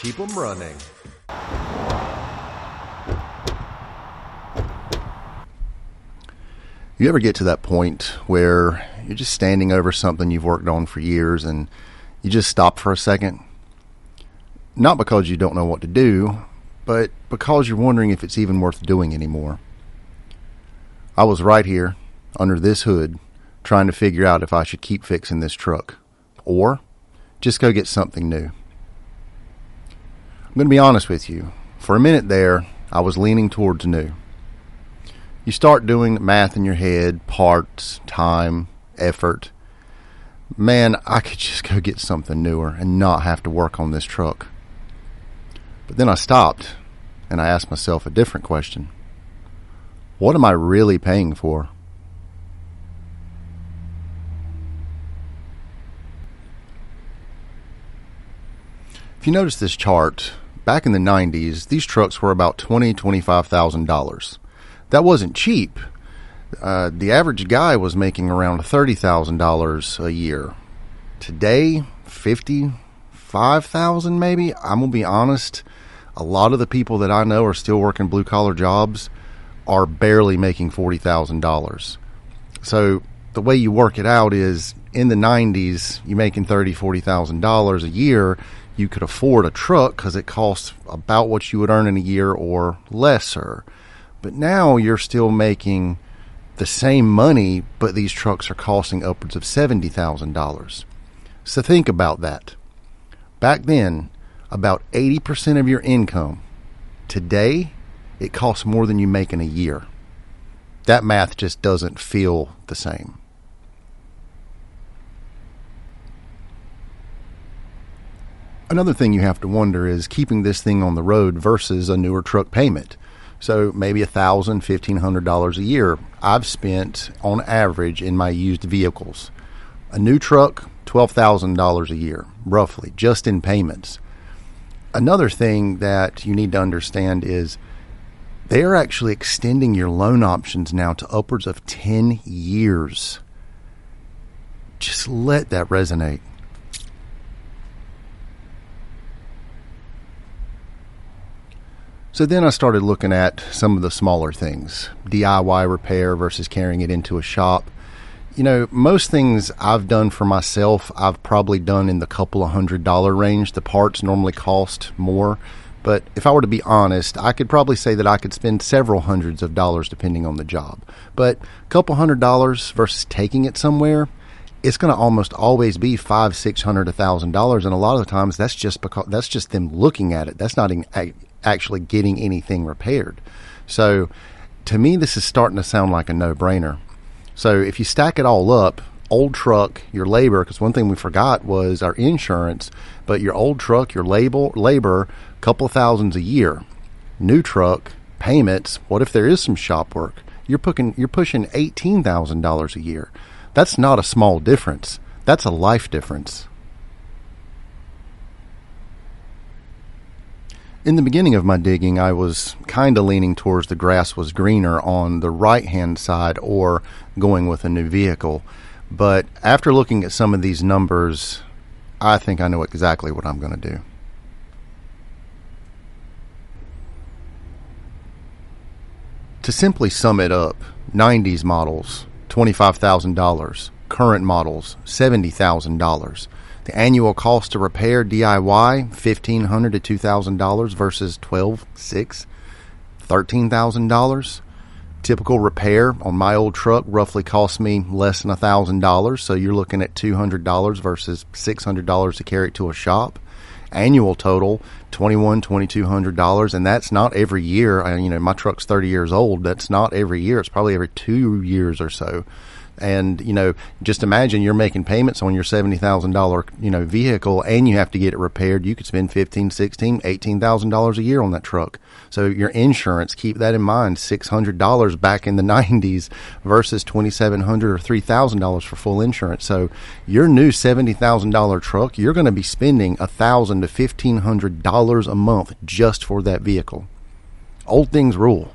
Keep them running. You ever get to that point where you're just standing over something you've worked on for years and you just stop for a second? Not because you don't know what to do, but because you're wondering if it's even worth doing anymore. I was right here, under this hood, trying to figure out if I should keep fixing this truck, or just go get something new. I'm going to be honest with you. For a minute there, I was leaning towards new. You start doing the math in your head, parts, time, effort. Man, I could just go get something newer and not have to work on this truck. But then I stopped and I asked myself a different question. What am I really paying for? If you notice this chart, back in the 90s, these trucks were about $20,000 to $25,000. That wasn't cheap. The average guy was making around $30,000 a year. Today, $55,000 maybe. I'm going to be honest, a lot of the people that I know are still working blue-collar jobs are barely making $40,000. So the way you work it out is, in the 90s, you making $30,000, $40,000 a year, you could afford a truck because it costs about what you would earn in a year or lesser. But now you're still making the same money, but these trucks are costing upwards of $70,000. So think about that. Back then, about 80% of your income. Today, it costs more than you make in a year. That math just doesn't feel the same. Another thing you have to wonder is keeping this thing on the road versus a newer truck payment. So maybe $1,000, $1,500 a year I've spent on average in my used vehicles. A new truck, $12,000 a year, roughly, just in payments. Another thing that you need to understand is they're actually extending your loan options now to upwards of 10 years. Just let that resonate. So then I started looking at some of the smaller things, DIY repair versus carrying it into a shop. You know, most things I've done for myself, I've probably done in the couple of $100 range. The parts normally cost more. But if I were to be honest, I could probably say that I could spend several hundreds of dollars depending on the job. But a couple $100 versus taking it somewhere, it's going to almost always be $500, $600, $1,000. And a lot of the times that's just them looking at it. That's not actually getting anything repaired. So to me, this is starting to sound like a no-brainer. So if you stack it all up, old truck, your labor, because one thing we forgot was our insurance, but your old truck, your labor, a couple of thousands a year. New truck, payments, what if there is some shop work? You're pushing $18,000 a year. That's not a small difference. That's a life difference. In the beginning of my digging, I was kind of leaning towards the grass was greener on the right-hand side or going with a new vehicle. But after looking at some of these numbers, I think I know exactly what I'm going to do. To simply sum it up, 90s models, $25,000. Current models, $70,000. The annual cost to repair DIY, $1,500 to $2,000 versus $12,600, $13,000. Typical repair on my old truck roughly cost me less than $1,000, so you're looking at $200 versus $600 to carry it to a shop. Annual total, $2,100, $2,200, and that's not every year. My truck's 30 years old. That's not every year. It's probably every 2 years or so. And, just imagine you're making payments on your $70,000, vehicle, and you have to get it repaired. You could spend $15,000, $16,000, $18,000 a year on that truck. So your insurance, keep that in mind, $600 back in the 90s versus $2,700 or $3,000 for full insurance. So your new $70,000 truck, you're going to be spending $1,000 to $1,500 a month just for that vehicle. Old things rule.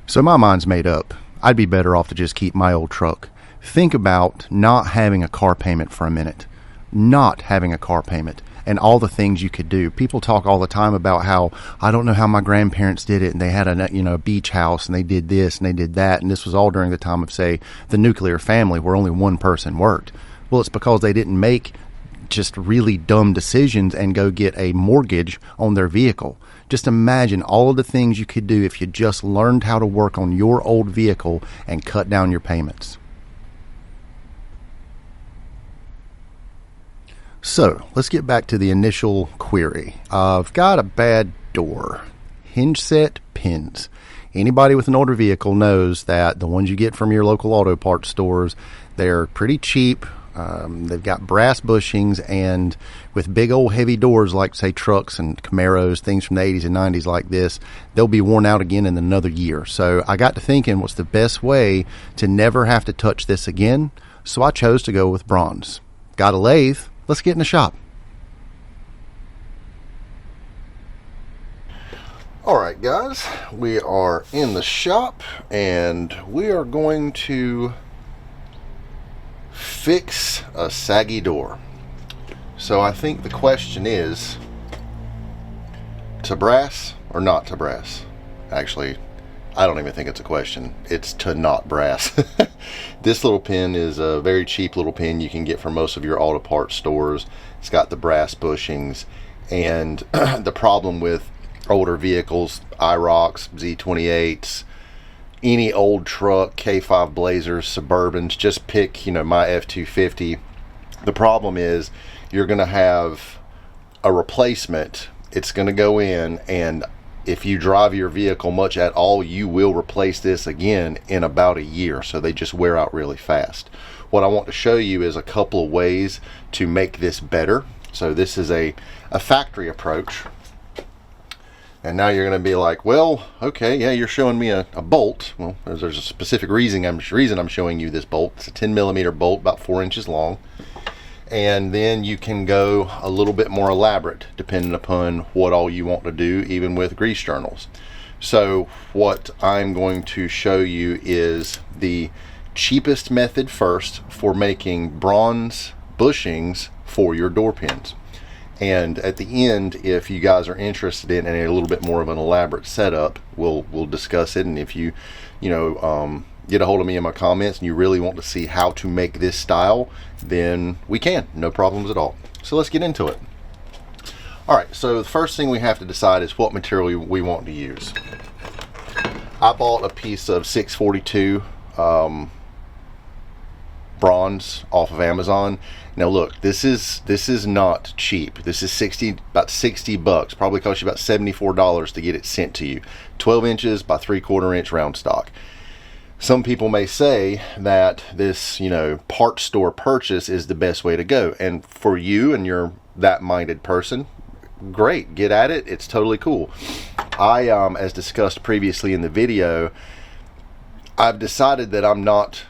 So my mind's made up. I'd be better off to just keep my old truck, Think about not having a car payment for a minute, not having a car payment, and all the things you could do. People talk all the time about how, I don't know how my grandparents did it, and they had a beach house, and they did this and they did that, and this was all during the time of, say, the nuclear family where only one person worked. Well, it's because they didn't make just really dumb decisions and go get a mortgage on their vehicle. Just imagine all of the things you could do if you just learned how to work on your old vehicle and cut down your payments. So let's get back to the initial query. I've got a bad door. Hinge set pins. Anybody with an older vehicle knows that the ones you get from your local auto parts stores, they're pretty cheap. They've got brass bushings, and with big old heavy doors like, say, trucks and Camaros, things from the 80s and 90s like this, they'll be worn out again in another year. So I got to thinking, what's the best way to never have to touch this again? So I chose to go with bronze. Got a lathe. Let's get in the shop. Alright guys, we are in the shop and we are going to fix a saggy door. So I think the question is, to brass or not to brass? Actually, I don't even think it's a question. It's to not brass. This little pin is a very cheap little pin you can get from most of your auto parts stores. It's got the brass bushings, and the problem with older vehicles, IROCs, Z28s, any old truck, K5 Blazers, Suburbans, just pick, my F250. The problem is you're going to have a replacement. It's going to go in, and if you drive your vehicle much at all, you will replace this again in about a year. So they just wear out really fast. What I want to show you is a couple of ways to make this better. So this is a factory approach. And now you're going to be like, well, okay, yeah, you're showing me a bolt. Well, there's a specific reason I'm showing you this bolt. It's a 10mm bolt, about 4 inches long. And then you can go a little bit more elaborate depending upon what all you want to do, even with grease journals. So what I'm going to show you is the cheapest method first for making bronze bushings for your door pins. And at the end, if you guys are interested in a little bit more of an elaborate setup, we'll discuss it. And if you get a hold of me in my comments and you really want to see how to make this style, then we can, no problems at all. So let's get into it. All right, so the first thing we have to decide is what material we want to use. I bought a piece of 642 bronze off of Amazon. Now look, this is not cheap. This is about 60 bucks. Probably cost you about $74 to get it sent to you. 12 inches by 3/4 inch round stock. Some people may say that this, part store purchase is the best way to go. And for you and you're that minded person, great, get at it. It's totally cool. I, as discussed previously in the video, I've decided that I'm not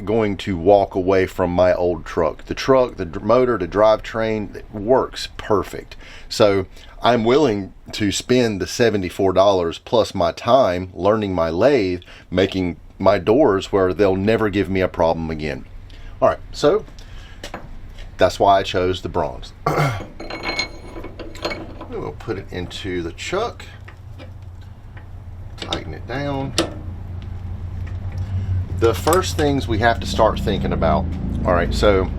going to walk away from my old truck. The truck, the motor, the drivetrain, it works perfect. So I'm willing to spend the $74 plus my time learning my lathe, making my doors where they'll never give me a problem again. All right, so that's why I chose the bronze. We'll put it into the chuck, tighten it down. The first things we have to start thinking about, all right, so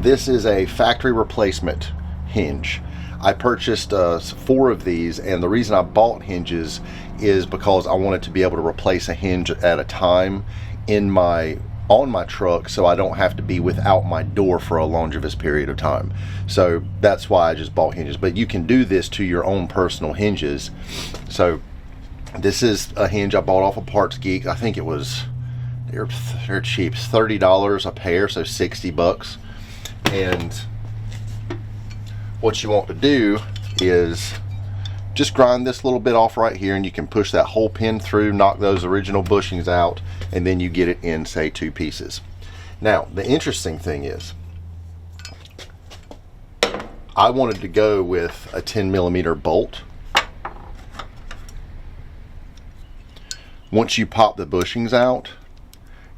this is a factory replacement hinge. I purchased 4 of these, and the reason I bought hinges is because I wanted to be able to replace a hinge at a time on my truck, so I don't have to be without my door for a longevous period of time. So that's why I just bought hinges. But you can do this to your own personal hinges. So this is a hinge I bought off of Parts Geek. I think it was, they're cheap, $30 a pair, so 60 bucks. And what you want to do is just grind this little bit off right here, and you can push that whole pin through, knock those original bushings out, and then you get it in, say, 2 pieces. Now, the interesting thing is, I wanted to go with a 10mm bolt. Once you pop the bushings out,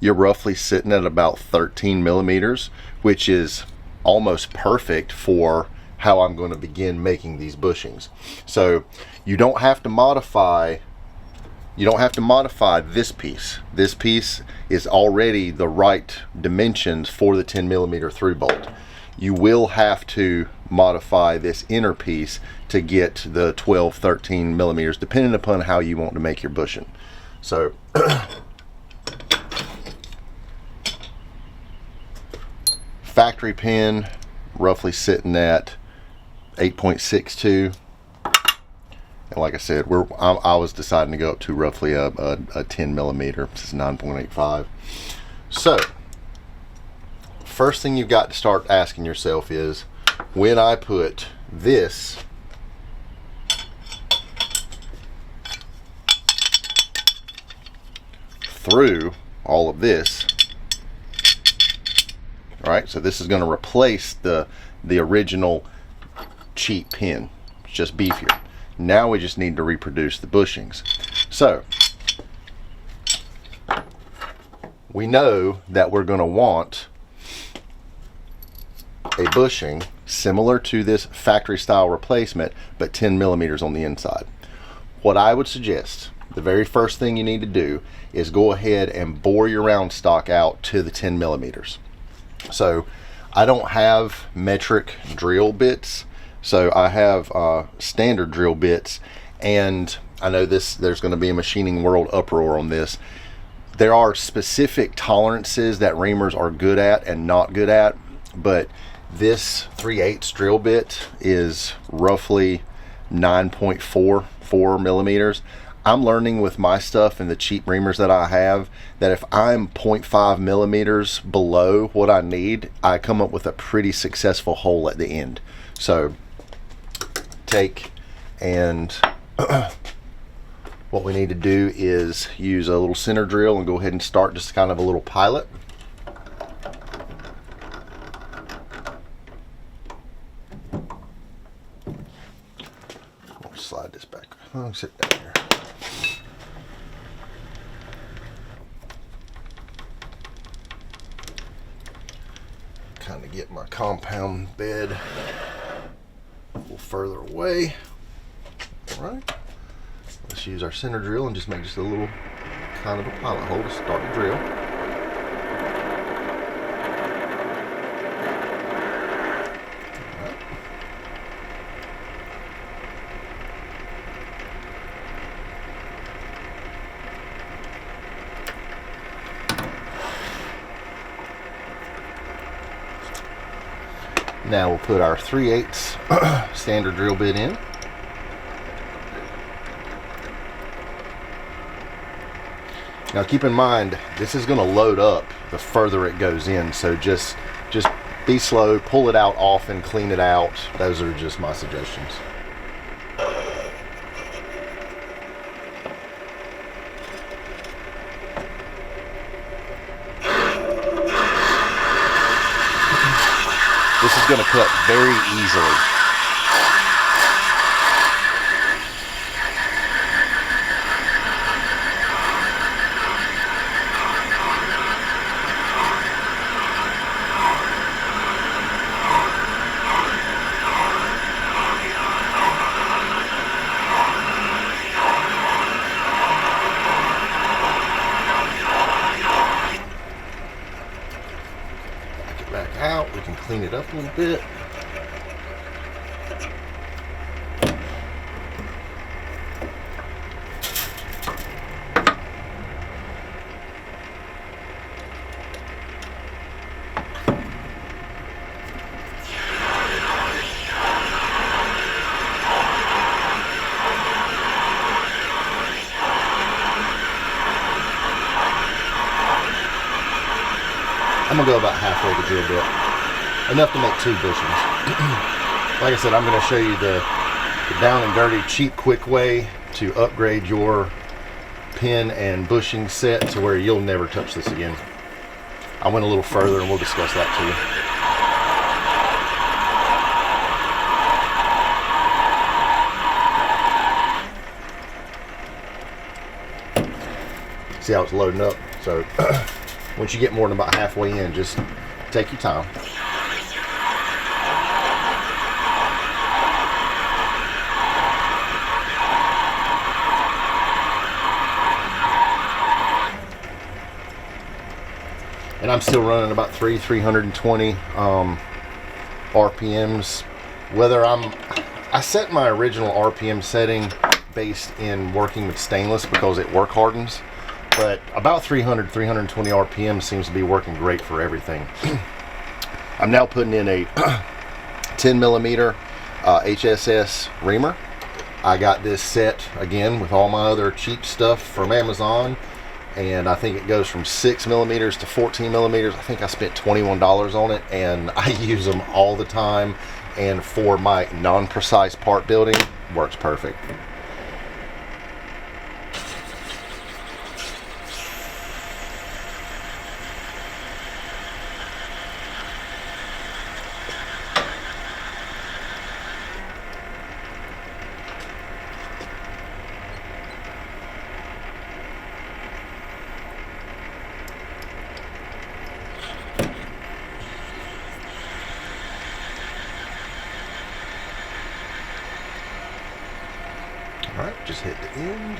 you're roughly sitting at about 13 millimeters, which is almost perfect for how I'm going to begin making these bushings. So you don't have to modify this piece. This piece is already the right dimensions for the 10 millimeter through bolt. You will have to modify this inner piece to get the 12, 13 millimeters, depending upon how you want to make your bushing. So factory pin, roughly sitting at 8.62. And like I said, I was deciding to go up to roughly a 10 millimeter. This is 9.85. So first thing you've got to start asking yourself is, when I put this through all of this, all right, so this is going to replace the original cheap pin. It's just beefier. Now we just need to reproduce the bushings. So we know that we're going to want a bushing similar to this factory style replacement, but 10 millimeters on the inside. What I would suggest, the very first thing you need to do is go ahead and bore your round stock out to the 10 millimeters. So I don't have metric drill bits, so I have standard drill bits, and I know there's going to be a machining world uproar on this. There are specific tolerances that reamers are good at and not good at, but this 3/8 drill bit is roughly 9.44 millimeters. I'm learning with my stuff and the cheap reamers that I have that if I'm 0.5 millimeters below what I need, I come up with a pretty successful hole at the end. So take and what we need to do is use a little center drill and go ahead and start just kind of a little pilot. I'll slide this back. I'll sit down here. Kind of get my compound bed a little further away. All right, let's use our center drill and just make just a little kind of a pilot hole to start the drill. Now we'll put our 3/8 standard drill bit in. Now keep in mind, this is going to load up the further it goes in, so just be slow, pull it out often, clean it out. Those are just my suggestions. This is going to cut very easily. Back out, we can clean it up a little bit. I'm gonna go about halfway the drill bit, enough to make 2 bushings. Like I said, I'm gonna show you the down and dirty, cheap, quick way to upgrade your pin and bushing set to where you'll never touch this again. I went a little further and we'll discuss that too. See how it's loading up? So Once you get more than about halfway in, just take your time. And I'm still running about 320 RPMs. Whether I set my original RPM setting based in working with stainless because it work hardens, but about 320 RPM seems to be working great for everything. I'm now putting in a 10 millimeter HSS reamer. I got this set again with all my other cheap stuff from Amazon, and I think it goes from 6 millimeters to 14 millimeters. I think I spent $21 on it, and I use them all the time, and for my non-precise part building, works perfect. Alright, just hit the end.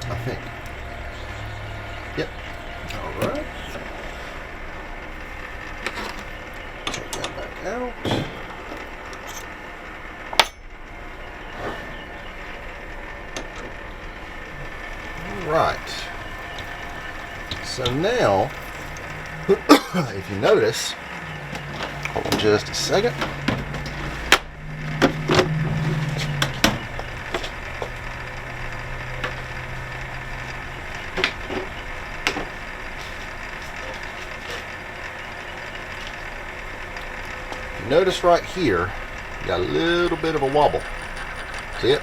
I think. Yep. Alright. Take that back out. Alright. So now, if you notice, hold on just a second. Notice right here, you got a little bit of a wobble. See it?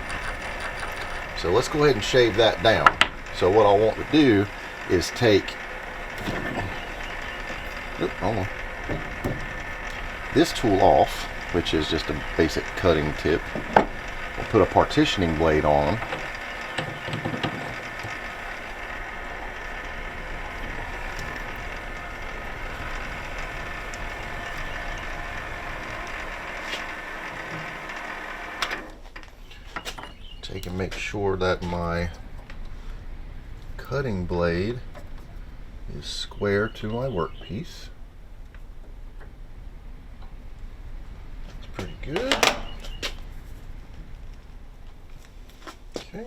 So let's go ahead and shave that down. So what I want to do is take, hold on, this tool off, which is just a basic cutting tip. We'll put a partitioning blade on. Take and make sure that my cutting blade is square to my workpiece. It's pretty good. Okay.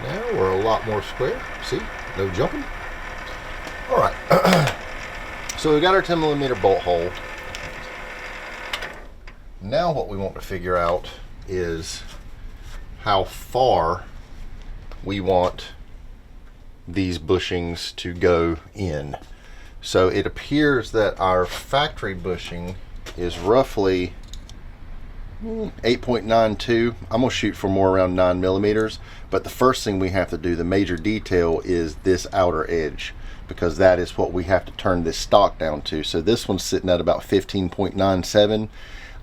Now we're a lot more square. See? No jumping. Alright. So we got our 10 millimeter bolt hole. Now what we want to figure out is how far we want these bushings to go in. So it appears that our factory bushing is roughly 8.92. I'm gonna shoot for more around 9 millimeters, but the first thing we have to do, the major detail, is this outer edge, because that is what we have to turn this stock down to. So this one's sitting at about 15.97.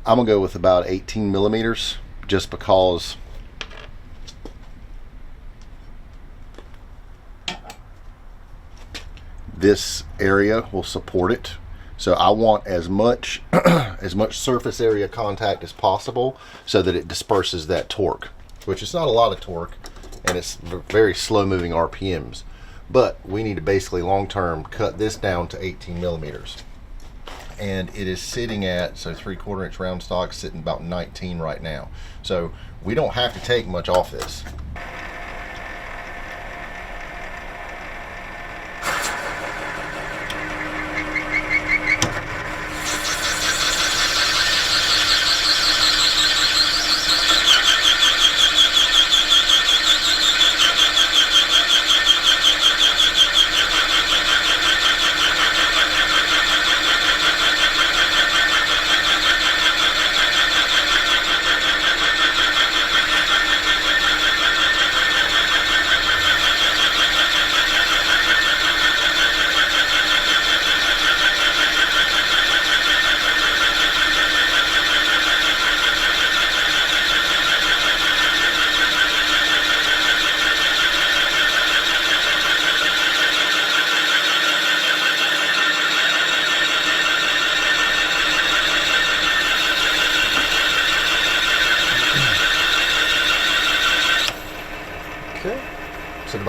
I'm gonna go with about 18 millimeters just because this area will support it. So I want as much as much surface area contact as possible so that it disperses that torque, which is not a lot of torque, and it's very slow moving RPMs. But we need to basically long term cut this down to 18 millimeters. And it is sitting at, so 3/4 inch round stock, sitting about 19 right now. So we don't have to take much off this.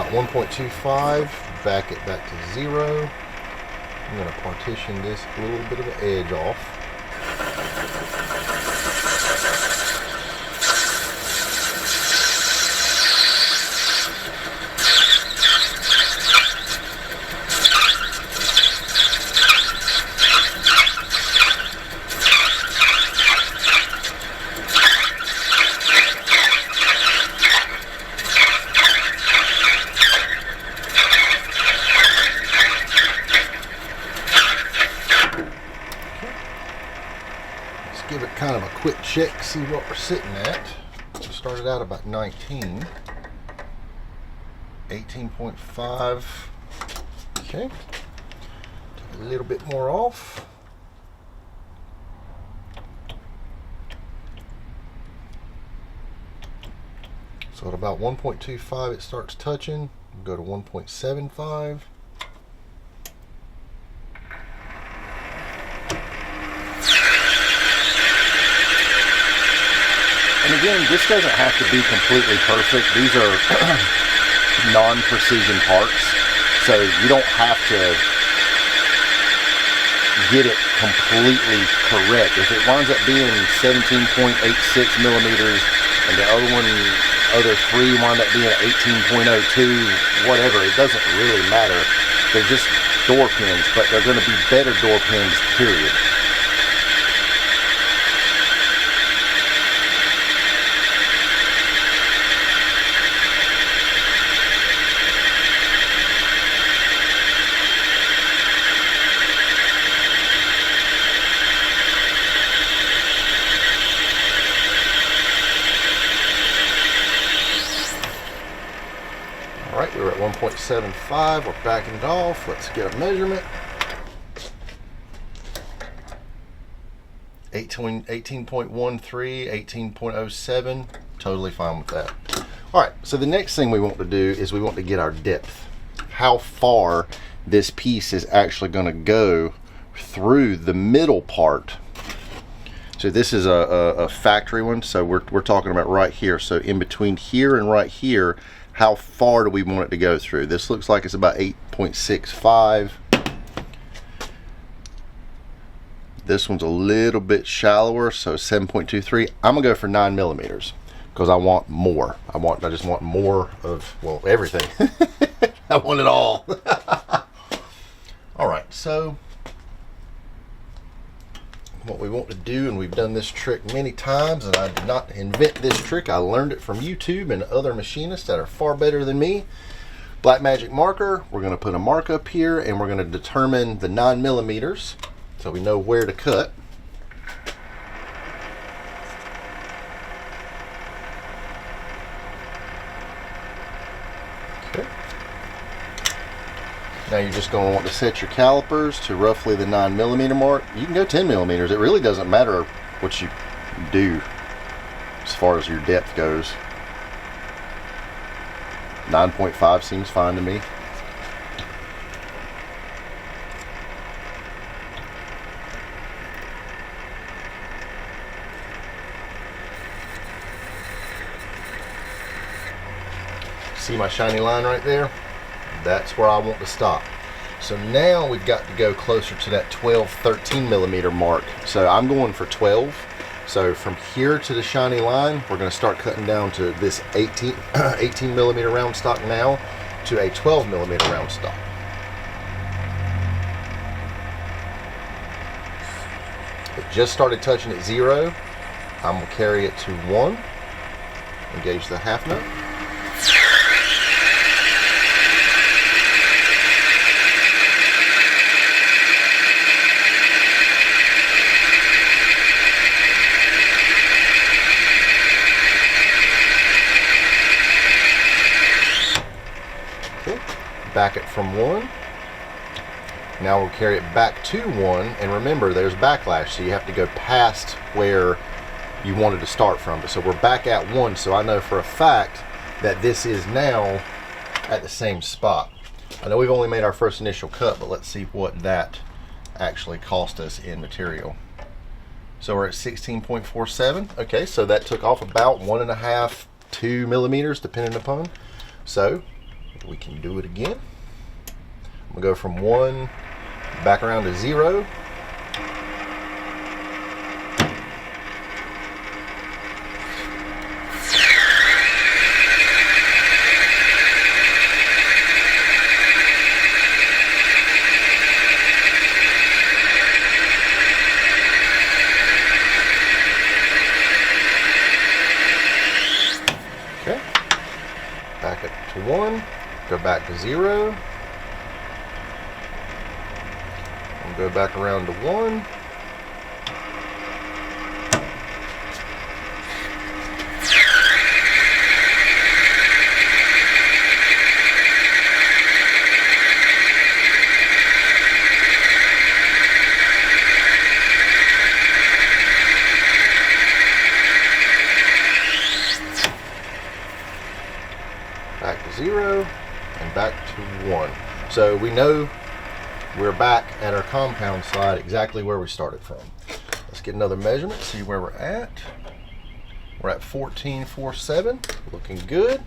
about 1.25, back it back to 0. I'm going to partition this little bit of an edge off. Give it kind of a quick check, see what we're sitting at. We started out about 19. 18.5. Okay. Take a little bit more off. So at about 1.25 it starts touching. We'll go to 1.75. And again, this doesn't have to be completely perfect. These are non-precision parts, so you don't have to get it completely correct. If it winds up being 17.86 millimeters and the other three wind up being 18.02, whatever, it doesn't really matter. They're just door pins, but they're going to be better door pins, period. Alright, we were at 1.75, we're backing it off. Let's get a measurement. 18.13, 18.07, totally fine with that. Alright, so the next thing we want to do is we want to get our depth. How far this piece is actually going to go through the middle part. So this is a factory one, so we're talking about right here. So in between here and right here, how far do we want it to go through? This looks like it's about 8.65. This one's a little bit shallower, so 7.23. I'm gonna go for 9 millimeters because I want more. I just want more of, well, everything. I want it all. All right, so what we want to do, and we've done this trick many times, and I did not invent this trick. I learned it from YouTube and other machinists that are far better than me. Black Magic marker, we're going to put a mark up here, and we're going to determine the 9 millimeters so we know where to cut. Okay. Now you're just going to want to set your calipers to roughly the 9 millimeter mark. You can go 10 millimeters. It really doesn't matter what you do as far as your depth goes. 9.5 seems fine to me. See my shiny line right there? That's where I want to stop. So now we've got to go closer to that 12-13 millimeter mark. So I'm going for 12. So from here to the shiny line, we're going to start cutting down to this 18 millimeter round stock now to a 12 millimeter round stock. It just started touching at 0. I'm going to carry it to 1. Engage the half note. Back it from 1. Now we'll carry it back to 1, and remember there's backlash, so you have to go past where you wanted to start from. So we're back at 1, so I know for a fact that this is now at the same spot. I know we've only made our first initial cut, but let's see what that actually cost us in material. So we're at 16.47. Okay, so that took off about 1.5, 2 millimeters depending upon. So We can do it again. I'm gonna go from 1 back around to 0. Okay, back up to 1, go back to 0, and go back around to 1. Back to 0 and back to 1. So we know we're back at our compound slide exactly where we started from. Let's get another measurement, see where we're at. We're at 14.47, looking good.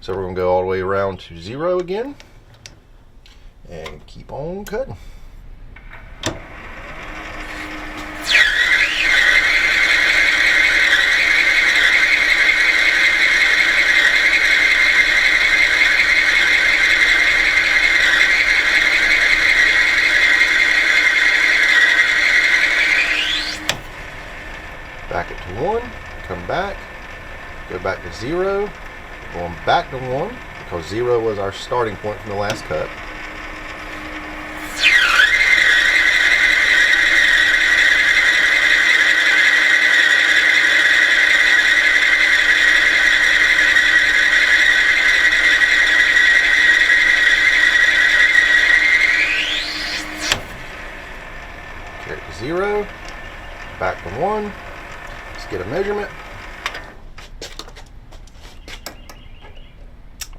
So we're gonna go all the way around to 0 again and keep on cutting. Back it to 1, come back, go back to 0, going back to 1 because 0 was our starting point from the last cut. Carry it to 0, back to 1. Get a measurement.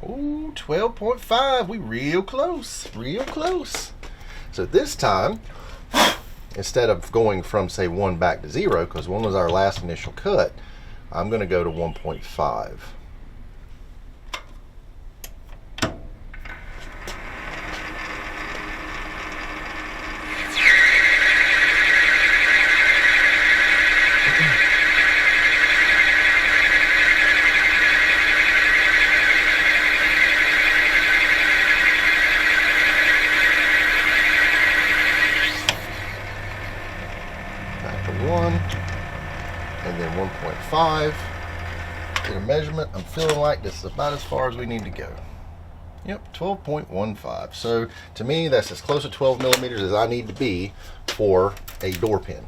Ooh, 12.5. We real close, real close. So this time, instead of going from say 1 back to 0, because 1 was our last initial cut, I'm going to go to 1.5. Back to 1, and then 1.5. Get a measurement. I'm feeling like this is about as far as we need to go. Yep, 12.15. So to me, that's as close to 12 millimeters as I need to be for a door pin.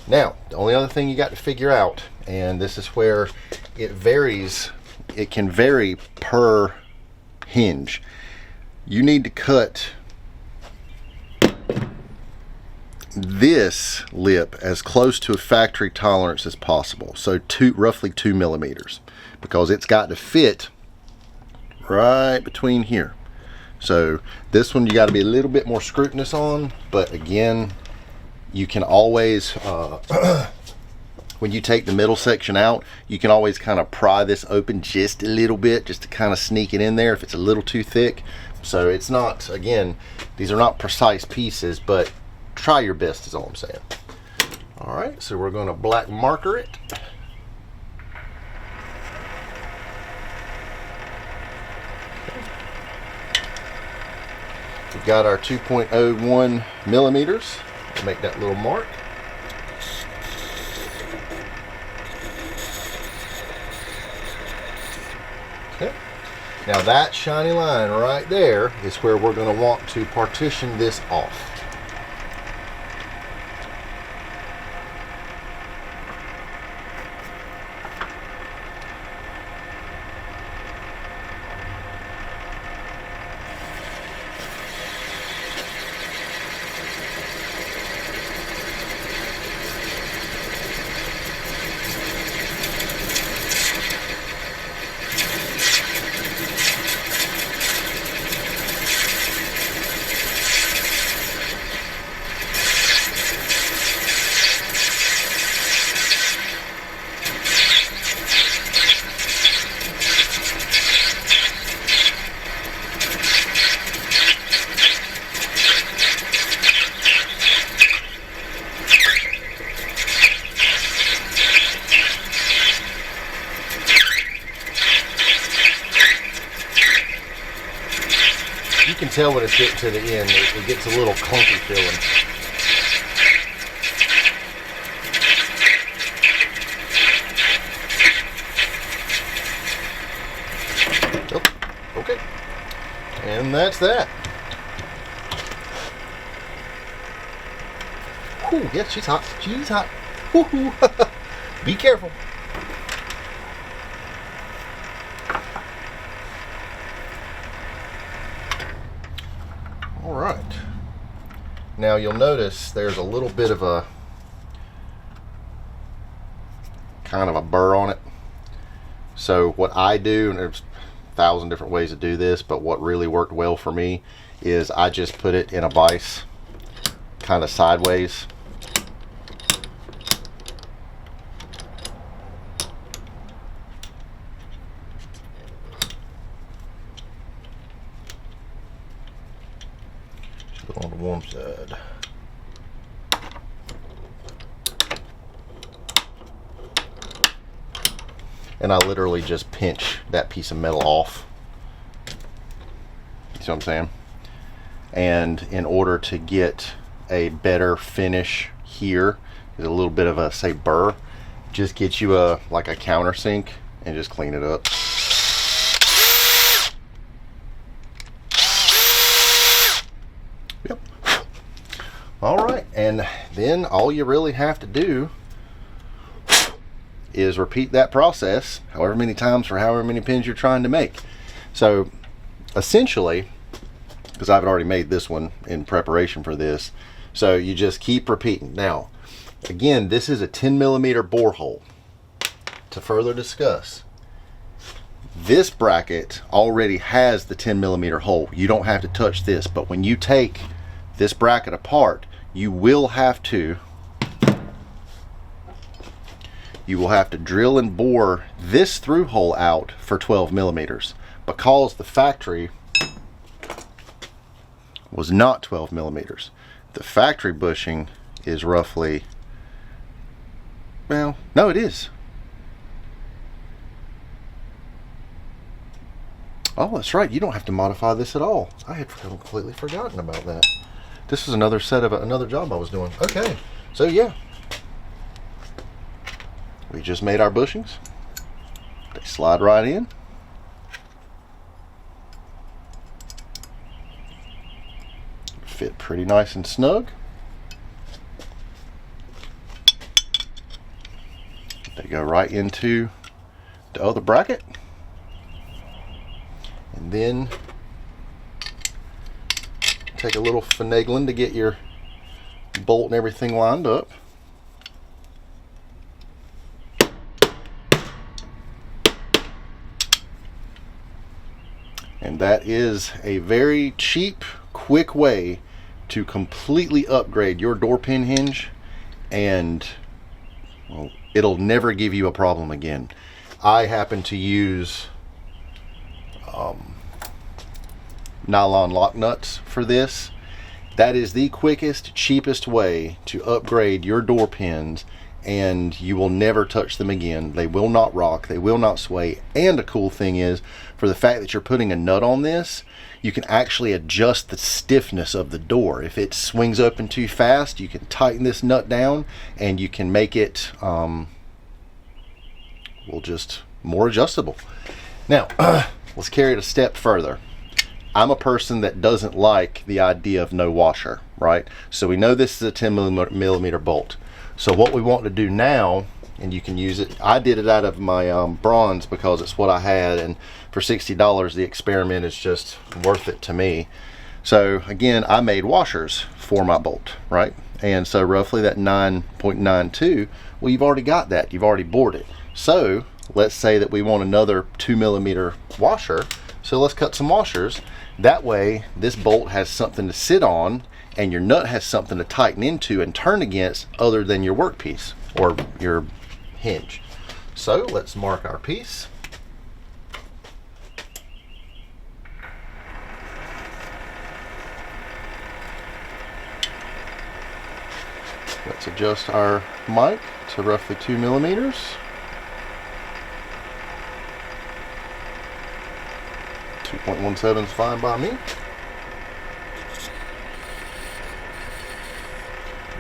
Now, the only other thing you got to figure out, and this is where it varies, it can vary per hinge. You need to cut this lip as close to a factory tolerance as possible. So roughly 2 millimeters, because it's got to fit right between here. So this one you got to be a little bit more scrutinous on, but again, you can always when you take the middle section out, you can always kind of pry this open just a little bit, just to kind of sneak it in there if it's a little too thick. So it's not, again, these are not precise pieces, but try your best is all I'm saying. All right, so we're going to black marker it. We've got our 2.01 millimeters. We'll make that little mark. Okay. Now that shiny line right there is where we're going to want to partition this off. tell when it's getting to the end, it gets a little clunky feeling. Oh, okay. And that's that. Whew, yeah, she's hot. She's hot. Woo-hoo. Be careful. All right. Now you'll notice there's a little bit of a kind of a burr on it. So what I do, and there's 1,000 different ways to do this, but what really worked well for me is I just put it in a vise kind of sideways. On the warm side. And I literally just pinch that piece of metal off. You see what I'm saying? And in order to get a better finish here, there's a little bit of a, say, burr. Just get you a like a countersink and just clean it up. Yep. All right, and then all you really have to do is repeat that process however many times for however many pins you're trying to make. So essentially, because I've already made this one in preparation for this, so you just keep repeating. Now, again, this is a 10mm bore hole. To further discuss, this bracket already has the 10mm hole. You don't have to touch this, but when you take this bracket apart, you will have to drill and bore this through hole out for 12mm, because the factory was not 12mm. The factory bushing is roughly, well, no, it is. Oh, that's right. You don't have to modify this at all. I had completely forgotten about that. This is another set of another job I was doing. Okay, so yeah, we just made our bushings. They slide right in. Fit pretty nice and snug. They go right into the other bracket. And then take a little finagling to get your bolt and everything lined up. And that is a very cheap, quick way to completely upgrade your door pin hinge, and well, it'll never give you a problem again. I happen to use nylon lock nuts for this. That is the quickest, cheapest way to upgrade your door pins, and you will never touch them again. They will not rock, they will not sway. And a cool thing is, for the fact that you're putting a nut on this, you can actually adjust the stiffness of the door. If it swings open too fast, you can tighten this nut down and you can make it just more adjustable. Now let's carry it a step further. I'm a person that doesn't like the idea of no washer, right? So we know this is a 10mm bolt. So what we want to do now, and you can use it, I did it out of my bronze because it's what I had, and for $60 the experiment is just worth it to me. So again, I made washers for my bolt, right? And so roughly that 9.92, well, you've already got that, you've already bored it. So let's say that we want another 2mm washer, so let's cut some washers. That way this bolt has something to sit on and your nut has something to tighten into and turn against other than your workpiece or your hinge. So let's mark our piece. Let's adjust our mic to roughly 2mm. .17 is fine by me.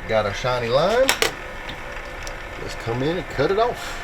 got our shiny line. Let's come in and cut it off.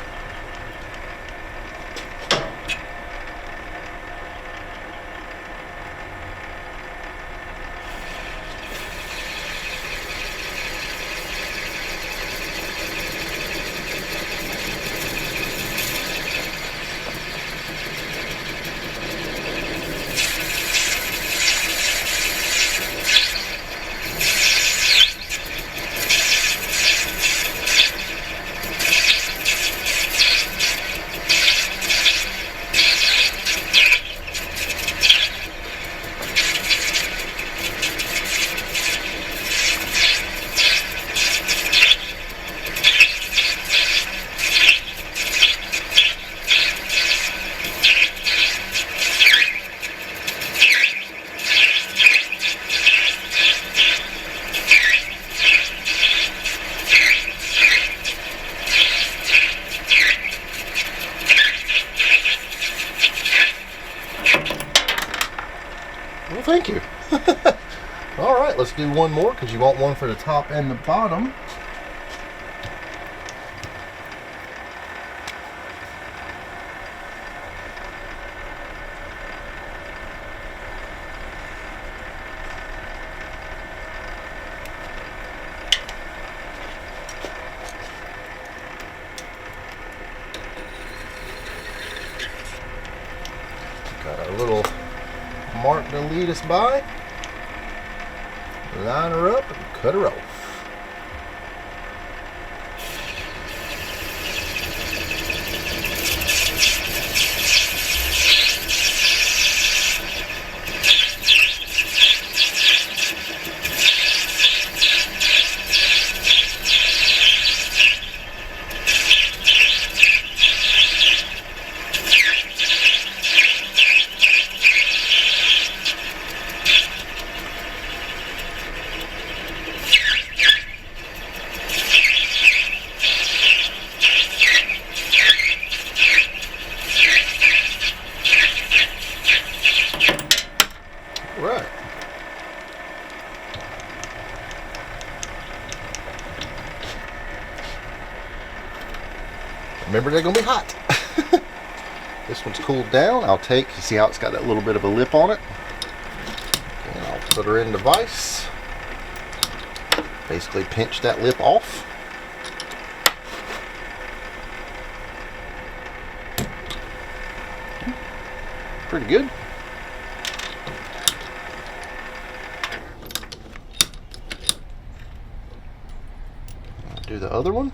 Well, thank you. All right, let's do one more because you want one for the top and the bottom. Got our little mark to lead us by. Line her up and cut her off. Right. Remember, they're gonna be hot. This one's cooled down. I'll take, you see how it's got that little bit of a lip on it? And I'll put her in the vise. Basically pinch that lip off. Pretty good. Do the other one.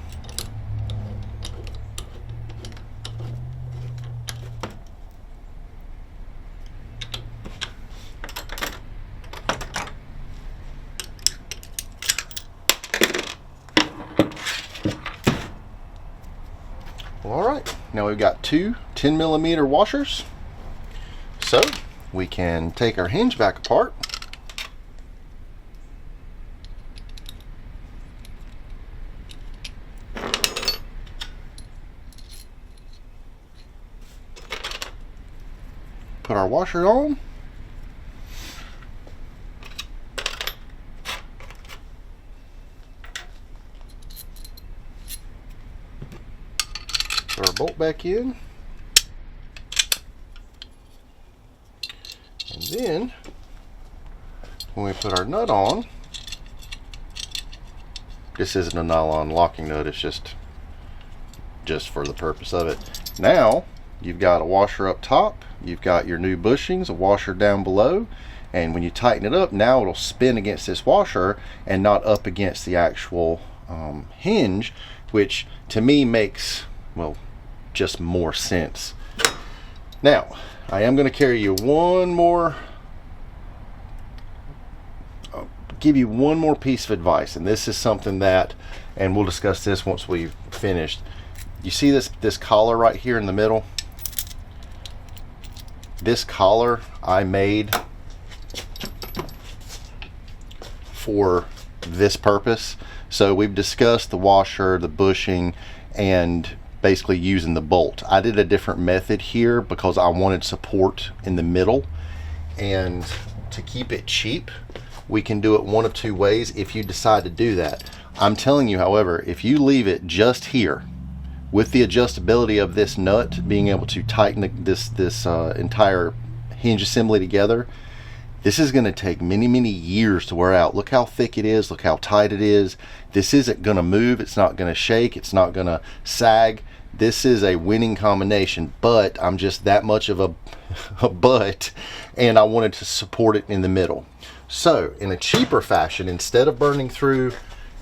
All right, now we've got two 10mm washers. So we can take our hinge back apart. Put our washer on. Put our bolt back in. And then when we put our nut on, this isn't a nylon locking nut, it's just for the purpose of it. Now you've got a washer up top, you've got your new bushings, a washer down below, and when you tighten it up, now it'll spin against this washer and not up against the actual hinge, which to me makes, well, just more sense. Now I am going to carry you one more, give you one more piece of advice, and this is something that, and we'll discuss this once we've finished. You see this collar right here in the middle? This collar I made for this purpose. So we've discussed the washer, the bushing, and basically using the bolt. I did a different method here because I wanted support in the middle, and to keep it cheap we can do it one of two ways if you decide to do that. I'm telling you, however, if you leave it just here, with the adjustability of this nut, being able to tighten this entire hinge assembly together, this is going to take many, many years to wear out. Look how thick it is. Look how tight it is. This isn't going to move. It's not going to shake. It's not going to sag. This is a winning combination, but I'm just that much of a butt, and I wanted to support it in the middle. So in a cheaper fashion, instead of burning through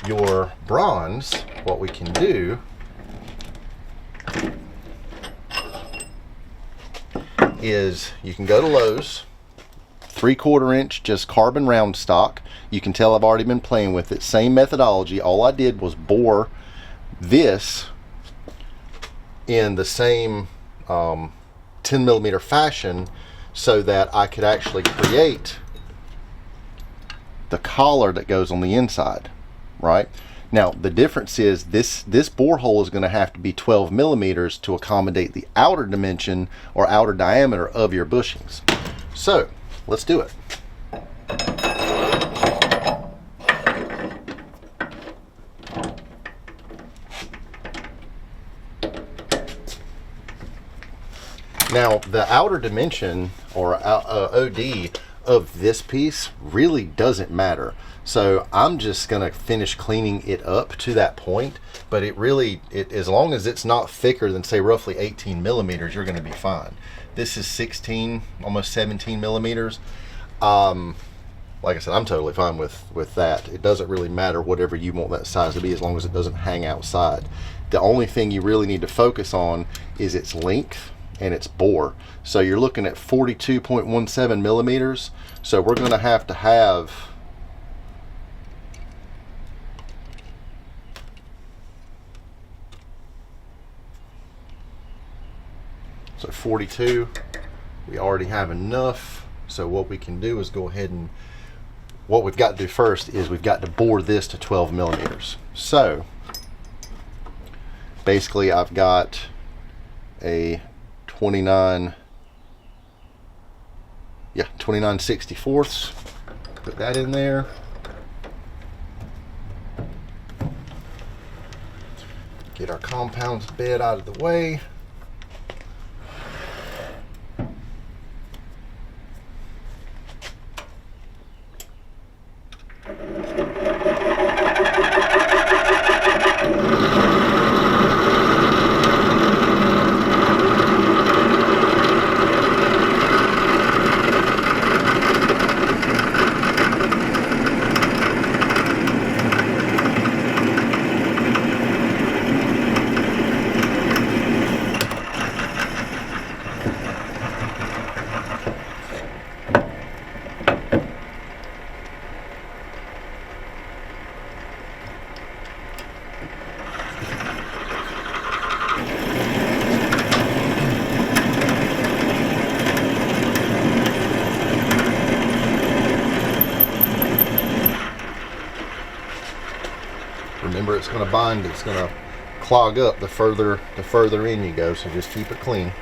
your bronze, what we can do is you can go to Lowe's, 3/4 inch just carbon round stock. You can tell I've already been playing with it. Same methodology. All I did was bore this in the same 10mm fashion so that I could actually create the collar that goes on the inside, right? Now the difference is this bore hole is going to have to be 12mm to accommodate the outer dimension or outer diameter of your bushings. So let's do it. Now the outer dimension or OD of this piece really doesn't matter. So I'm just gonna finish cleaning it up to that point, but as long as it's not thicker than say roughly 18mm, you're gonna be fine. This is 16, almost 17mm. Like I said, I'm totally fine with that. It doesn't really matter whatever you want that size to be, as long as it doesn't hang outside. The only thing you really need to focus on is its length and its bore. So you're looking at 42.17mm. So we're going to have so 42. We already have enough. So what we can do is go ahead and what we've got to do first is we've got to bore this to 12mm. So basically I've got a 29/64. Put that in there. Get our compounds bed out of the way. Remember, it's going to bind, it's going to clog up the further in you go, so just keep it clean.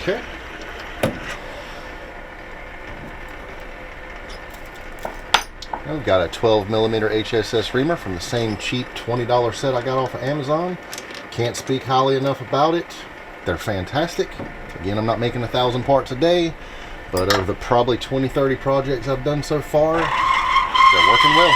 Okay. I've got a 12mm HSS reamer from the same cheap $20 set I got off of Amazon. Can't speak highly enough about it. They're fantastic. Again, I'm not making 1,000 parts a day, but of the probably 20-30 projects I've done so far, they're working well.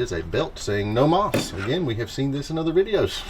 is a belt saying no moss. Again, we have seen this in other videos.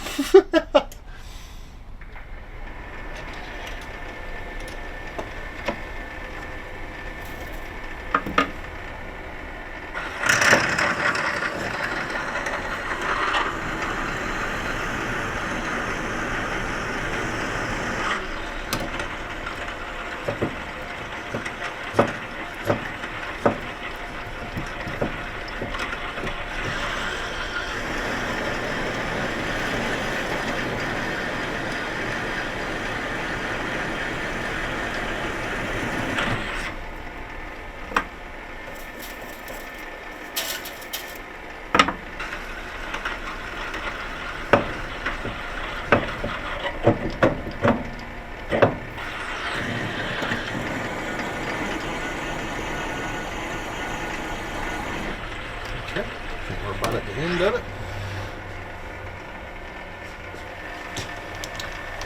We're about at the end of it.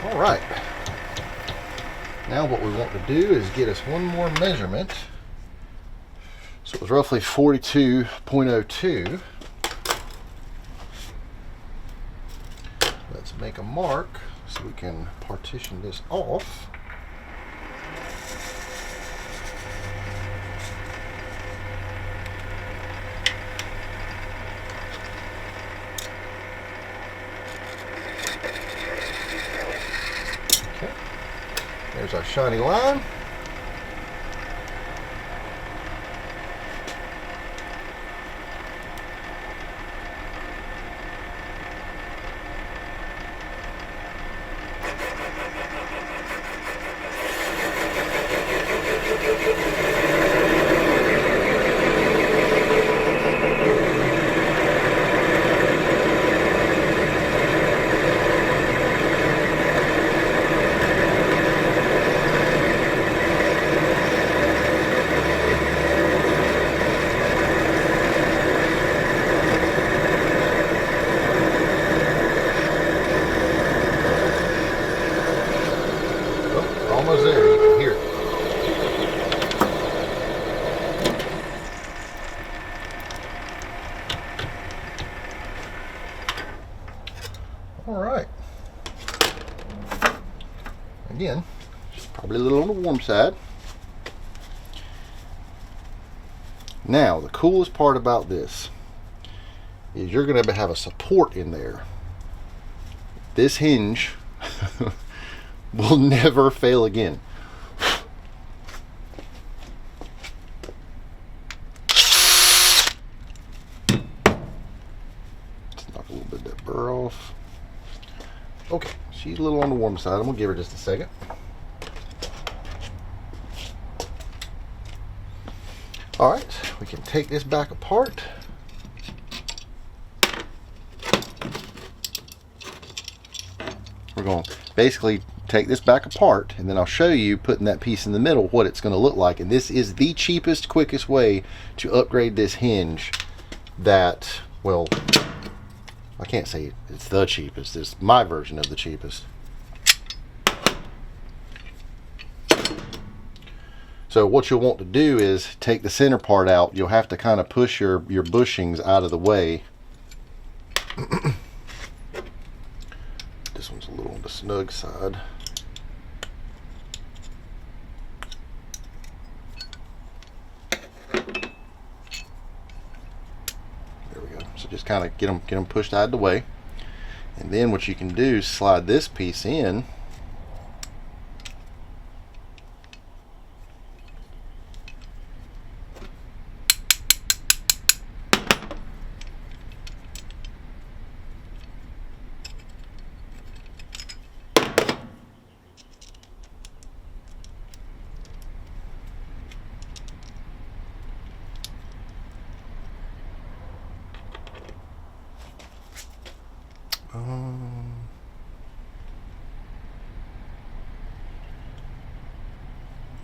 All right. Now what we want to do is get us one more measurement. So it was roughly 42.02. Let's make a mark so we can partition this off. There's our shiny line. Almost there, you can hear it. All right. Again, just probably a little on the warm side. Now, the coolest part about this is you're going to have a support in there. This hinge will never fail again. Let's knock a little bit of that burr off. Okay, she's a little on the warm side. I'm gonna give her just a second. All right, we can take this back apart. We're going to basically take this back apart, and then I'll show you putting that piece in the middle what it's going to look like. And this is the cheapest, quickest way to upgrade this hinge that, well, I can't say it's the cheapest. It's my version of the cheapest. So what you'll want to do is take the center part out. You'll have to kind of push your bushings out of the way. This one's a little on the snug side. There we go. So just kind of get them pushed out of the way. And then what you can do is slide this piece in. Let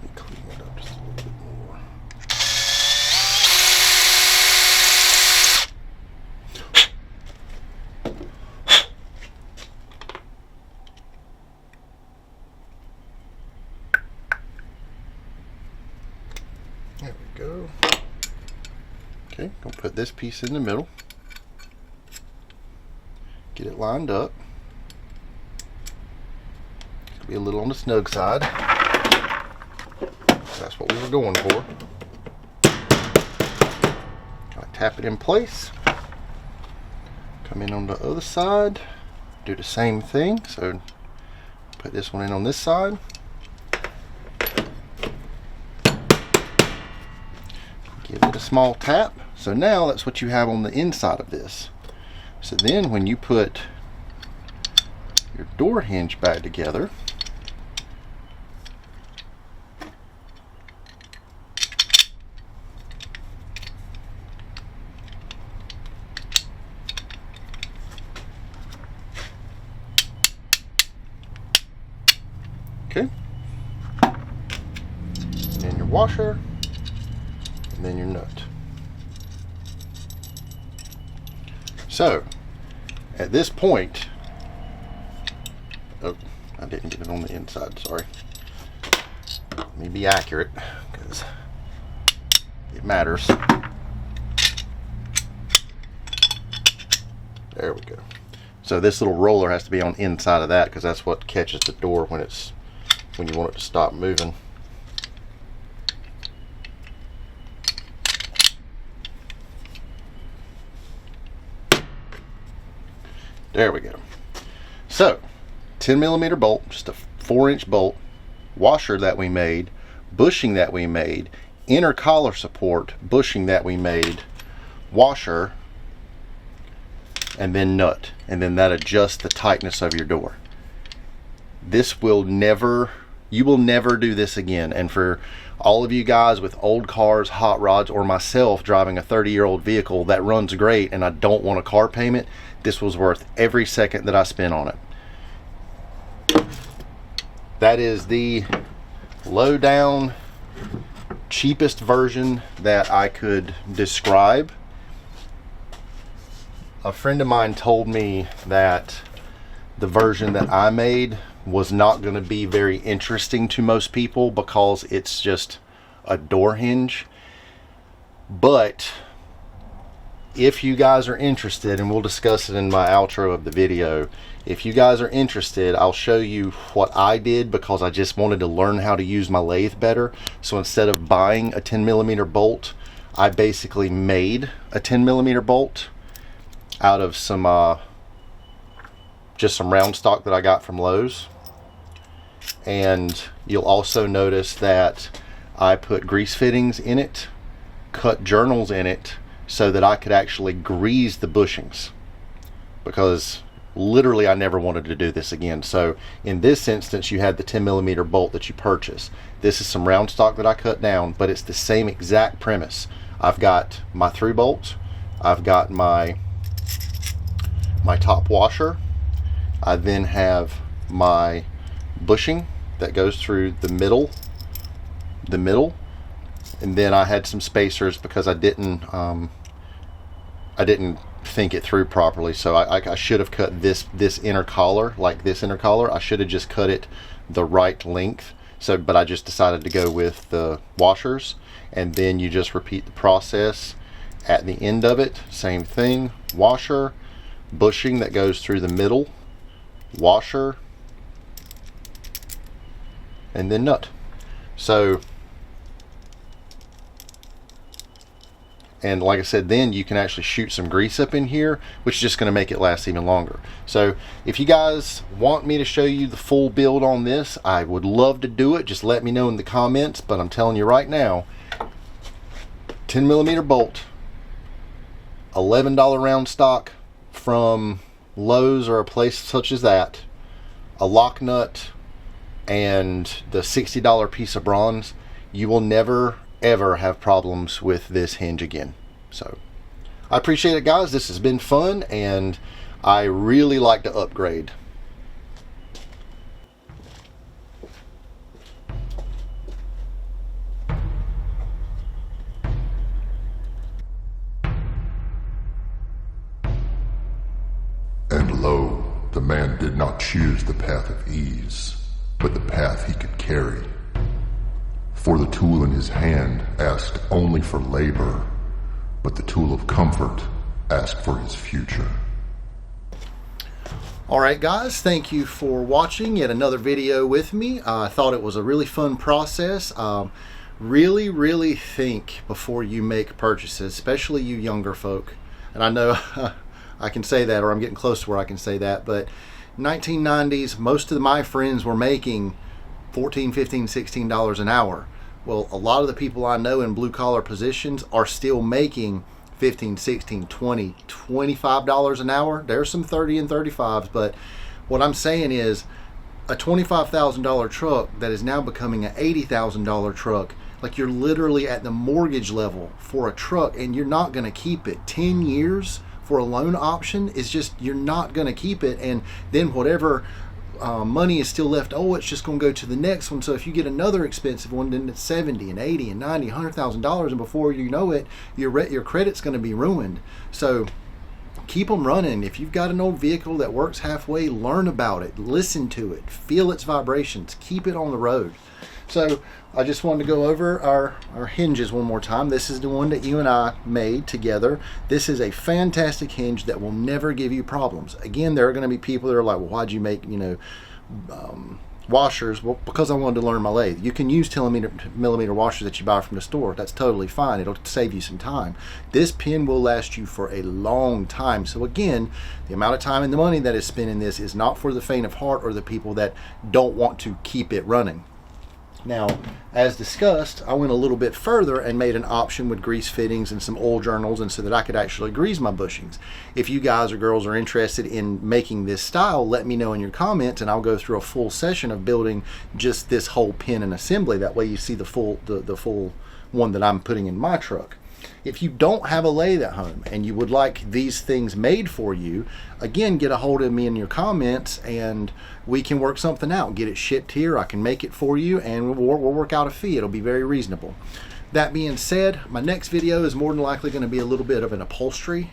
me clean it up just a little bit more. There we go. Okay, gonna put this piece in the middle. Get it lined up. It's gonna be a little on the snug side. That's what we were going for. Kind of tap it in place. Come in on the other side. Do the same thing. So put this one in on this side. Give it a small tap. So now that's what you have on the inside of this. So then when you put your door hinge back together, okay, and then your washer, and then your nut. So at this point, oh, I didn't get it on the inside, sorry. Let me be accurate because it matters. There we go. So this little roller has to be on the inside of that because that's what catches the door when you want it to stop moving. There we go. So 10mm bolt, just a 4-inch bolt, washer that we made, bushing that we made, inner collar support, bushing that we made, washer, and then nut, and then that adjusts the tightness of your door. This will never, you will never do this again. And for all of you guys with old cars, hot rods, or myself driving a 30-year-old vehicle that runs great and I don't want a car payment, this was worth every second that I spent on it. That is the low down, cheapest version that I could describe. A friend of mine told me that the version that I made was not going to be very interesting to most people because it's just a door hinge. But if you guys are interested, and we'll discuss it in my outro of the video, if you guys are interested, I'll show you what I did because I just wanted to learn how to use my lathe better. So instead of buying a 10mm bolt, I basically made a 10mm bolt out of some just some round stock that I got from Lowe's. And you'll also notice that I put grease fittings in it, cut journals in it, so that I could actually grease the bushings, because literally I never wanted to do this again. So in this instance, you had the 10mm bolt that you purchased. This is some round stock that I cut down, but it's the same exact premise. I've got my through bolts, I've got my top washer, I then have my bushing that goes through the middle, and then I had some spacers because I didn't think it through properly. So I should have cut this inner collar, like this inner collar. I should have just cut it the right length. But I just decided to go with the washers, and then you just repeat the process at the end of it. Same thing, washer, bushing that goes through the middle, washer, and then nut. So, and like I said, then you can actually shoot some grease up in here, which is just going to make it last even longer. So if you guys want me to show you the full build on this, I would love to do it. Just let me know in the comments. But I'm telling you right now, 10mm bolt, $11 round stock from Lowe's or a place such as that, a lock nut, and the $60 piece of bronze, you will never ever have problems with this hinge again. So I appreciate it, guys. This has been fun, and I really like to upgrade. And lo, the man did not choose the path of ease, but the path he could carry. For the tool in his hand asked only for labor, but the tool of comfort asked for his future. Alright guys, thank you for watching yet another video with me. I thought it was a really fun process. Really think before you make purchases, especially you younger folk. And I know I can say that, or I'm getting close to where I can say that, but 1990s, most of my friends were making $14, $15, $16 an hour. Well, a lot of the people I know in blue collar positions are still making $15, $16, $20, $25 an hour. There's some 30 and 35s, but what I'm saying is a $25,000 truck that is now becoming an $80,000 truck. Like, you're literally at the mortgage level for a truck, and you're not going to keep it. 10 years for a loan option is just, you're not going to keep it, and then whatever money is still left, it's just going to go to the next one. So if you get another expensive one, then it's 70 and 80 and 90, $100,000, and before you know it, your credit's going to be ruined. So keep them running. If you've got an old vehicle that works halfway, learn about it, listen to it, feel its vibrations, keep it on the road. So I just wanted to go over our hinges one more time. This is the one that you and I made together. This is a fantastic hinge that will never give you problems. Again, there are going to be people that are like, well, why'd you make, washers? Well, because I wanted to learn my lathe. You can use millimeter washers that you buy from the store. That's totally fine. It'll save you some time. This pin will last you for a long time. So again, the amount of time and the money that is spent in this is not for the faint of heart or the people that don't want to keep it running. Now, as discussed, I went a little bit further and made an option with grease fittings and some oil journals, and so that I could actually grease my bushings. If you guys or girls are interested in making this style, let me know in your comments, and I'll go through a full session of building just this whole pin and assembly. That way you see the full one that I'm putting in my truck. If you don't have a lathe at home and you would like these things made for you, again, get a hold of me in your comments and we can work something out. Get it shipped here. I can make it for you, and we'll work out a fee. It'll be very reasonable. That being said, my next video is more than likely going to be a little bit of an upholstery.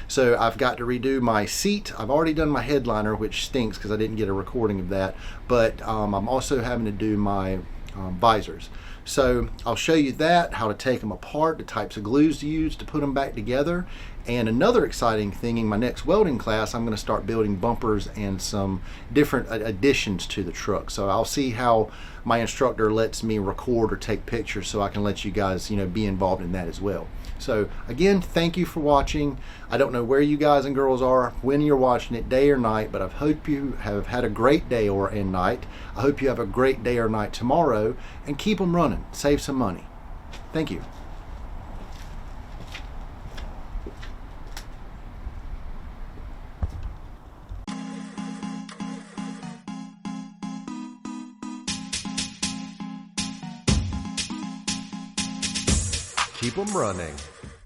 So I've got to redo my seat. I've already done my headliner, which stinks because I didn't get a recording of that. But I'm also having to do my visors. So I'll show you that, how to take them apart, the types of glues to use to put them back together. And another exciting thing, in my next welding class, I'm going to start building bumpers and some different additions to the truck. So I'll see how my instructor lets me record or take pictures, so I can let you guys, be involved in that as well. So again, thank you for watching. I don't know where you guys and girls are when you're watching it, day or night, but I hope you have had a great day and night. I hope you have a great day or night tomorrow, and keep them running. Save some money. Thank you. Keep them running.